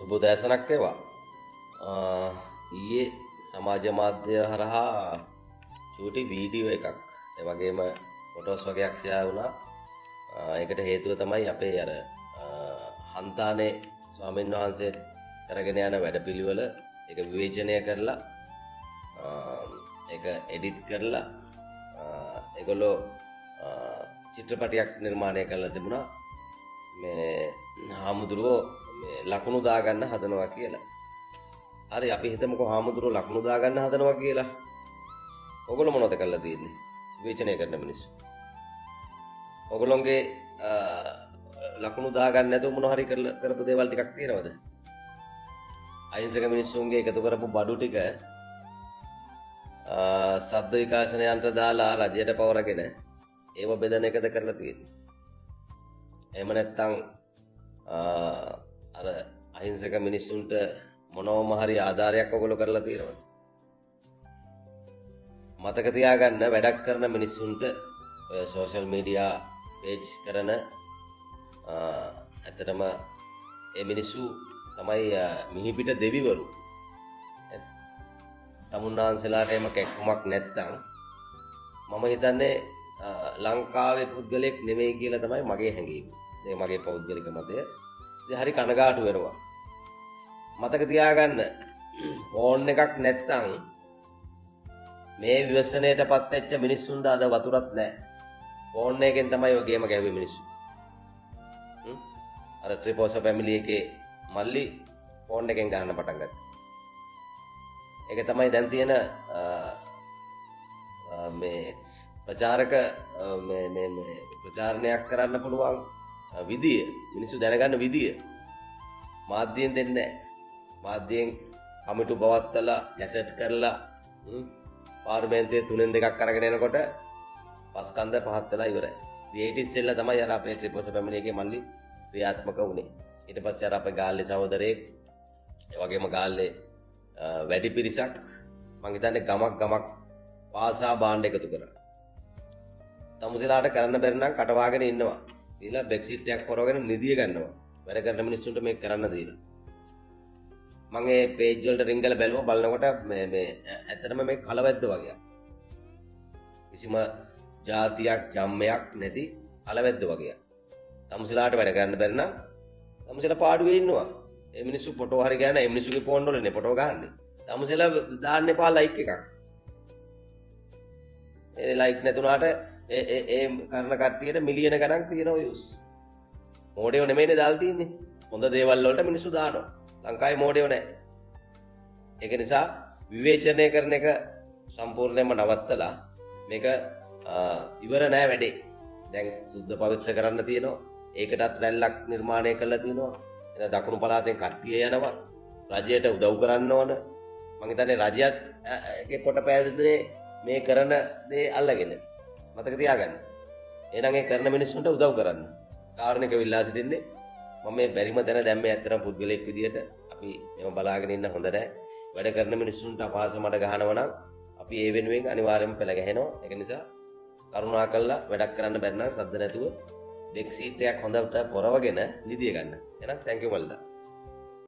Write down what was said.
සුබ දැසනක් වේවා. ඊයේ සමාජ මාධ්‍ය හරහා චූටි වීඩියෝ එකක් ඒ වගේම ෆොටෝස් වගේක් ෂෙයා වුණා. ඒකට හේතුව තමයි අපේ අර හන්තානේ ස්වාමීන් වහන්සේ කරගෙන යන වැඩපිළිවෙල ඒක විවේචනය කරලා ඒක එඩිට් කරලා ඒගොල්ලෝ චිත්‍රපටයක් නිර්මාණය කරලා තිබුණා. මේ හාමුදුරුවෝ මේ ලකුණු දාගන්න හදනවා කියලා. හරි අපි හිතමුකෝ හාමුදුරුවෝ ලකුණු දාගන්න හදනවා කියලා. ඔයගොල්ලෝ මොනවද කරලා තියෙන්නේ? විවේචනය කරන මිනිස්සු. ඔයගොල්ලෝගේ ලකුණු දාගන්න නැතුව මොන හරි කරපු දේවල් ටිකක් තියෙනවද? අහිංසක මිනිස්සුන්ගේ එකතු කරපු බඩු ටික සද්ද විකාශනයන්ට දාලා රජයට පවරගෙන ඒව බෙදන එකද කරලා තියෙන්නේ. එහෙම නැත්නම් අර අහිංසක මිනිස්සුන්ට මොනවම හරි ආධාරයක් ඔයගොල්ලෝ කරලා තියෙනවද? මතක තියාගන්න වැඩක් කරන මිනිස්සුන්ට ඔය සෝෂල් මීඩියා පේජ් කරන ඇත්තටම ඒ මිනිස්සු තමයි මිහිපිට දෙවිවරු. තමුන්නාන්සලාට එම කැක්කමක් නැත්තම් මම හිතන්නේ ලංකාවේ පුද්ගලෙක් නෙමෙයි කියලා තමයි මගේ හැඟීම. මේ මගේ පෞද්ගලික මතය. ඉතින් හරි කනගාටු වෙනවා. මතක තියාගන්න ෆෝන් එකක් නැත්තම් මේ විවසනයටපත් වෙච්ච මිනිස්සුන්ට අද වතුරක් නැහැ. ෆෝන් එකෙන් තමයි ඔය ගේම ගැහුවේ මිනිස්සු. අර ත්‍රිපෝස ෆැමිලි එකේ මල්ලි ෆෝන් එකෙන් ගන්න පටන් ගත්තා. ඒක තමයි දැන් තියෙන මේ ප්‍රචාරක මේ ප්‍රචාරණයක් කරන්න පුළුවන් විදිය. මිනිස්සු දැනගන්න විදිය. මාධ්‍යයෙන් දෙන්නේ නැහැ. මාධ්‍යයෙන් කමිටු පවත්වලා ගැසට් කරලා පාර්ලිමේන්තුවේ 3න් 2ක් අරගෙන එනකොට පස්කන්ධ පහත් වෙලා ඉවරයි. ඉතින් ඒ ඉස්සෙල්ලා තමයි අර අපේ ත්‍රිපෝස ෆැමිලි එකේ මල්ලි ක්‍රියාත්මක වුණේ. ඊට පස්සේ අර අපේ ගාල්ලේ සහෝදරයෙක් ඒ වගේම ගාල්ලේ වැඩි පිරිසක් මං හිතන්නේ ගමක් පාසා බාණ්ඩ එකතු කරා. තමුසෙලාට කරන්න බැරි නම් කටවාගෙන ඉන්නවා. ඊළඟ බෙක්සිට් එකක් කරවගෙන නිදිය ගන්නවා. වැඩ කරන මිනිස්සුන්ට මේක කරන්න දීලා. මම ඒ පේජ් වලට රින්ගල බැලුවා බලනකොට මේ ඇත්තටම මේ කලවැද්ද වගේ. කිසිම જાතියක් ජම්මයක් නැති කලවැද්ද වගේ. තමුසෙලාට වැඩ කරන්න බැරි නම් තමුසෙලා පාඩුවේ ඉන්නවා. ඒ මිනිස්සු ෆොටෝ හරි ගන්න ඒ මිනිස්සුගේ ෆෝන් වලනේ ෆොටෝ ගහන්නේ. තමුසෙලා දාන්න එපා ලයික් එකක්. ඒ ලයික් නැතුණාට ඒ කරන කට්ටියට මිලියන ගණන් තියෙනවා views. මෝඩයෝ නෙමෙයිනේ දාලා තින්නේ. හොඳ දේවල් වලට මිනිස්සු දානවා. ලංකාවේ මෝඩයෝ නැහැ. ඒක නිසා විවේචනය කරන එක සම්පූර්ණයෙන්ම නවත්තලා මේක ඉවර නෑ වැඩේ. දැන් සුද්ධ පවිත්‍ර කරන්න තියෙනවා. ඒකටත් රැල්ලක් නිර්මාණය කරලා තියෙනවා. එතන දකුණු පළාතෙන් කට්ටිය යනවා. රජයට උදව් කරන්න ඕන. මං හිතන්නේ රජයත් ඒකේ පොට පෑදෙන්නේ මේ කරන දේ අල්ලගෙන. මතක තියාගන්න. එහෙනම් ඒ කරන මිනිස්සුන්ට උදව් කරන්න. කාරණේක විල්ලා සිටින්නේ මම මේ බැරිම දැන දැන් මේ ඇත්තටම පුද්ගලෙක් විදියට අපි මේව බලාගෙන ඉන්න හොඳ නැහැ. වැඩ කරන මිනිස්සුන්ට අපහාස මඩ ගහනවා නම් අපි ඒ වෙනුවෙන් අනිවාර්යයෙන්ම පෙළ ගැහෙනවා. ඒක නිසා කරුණාකරලා වැඩක් කරන්න බැරි නම් සද්ද නැතුව ඩෙක් සීට් එකක් හොඳට පොරවගෙන නිදිය ගන්න. එහෙනම් thank you මල්ලා.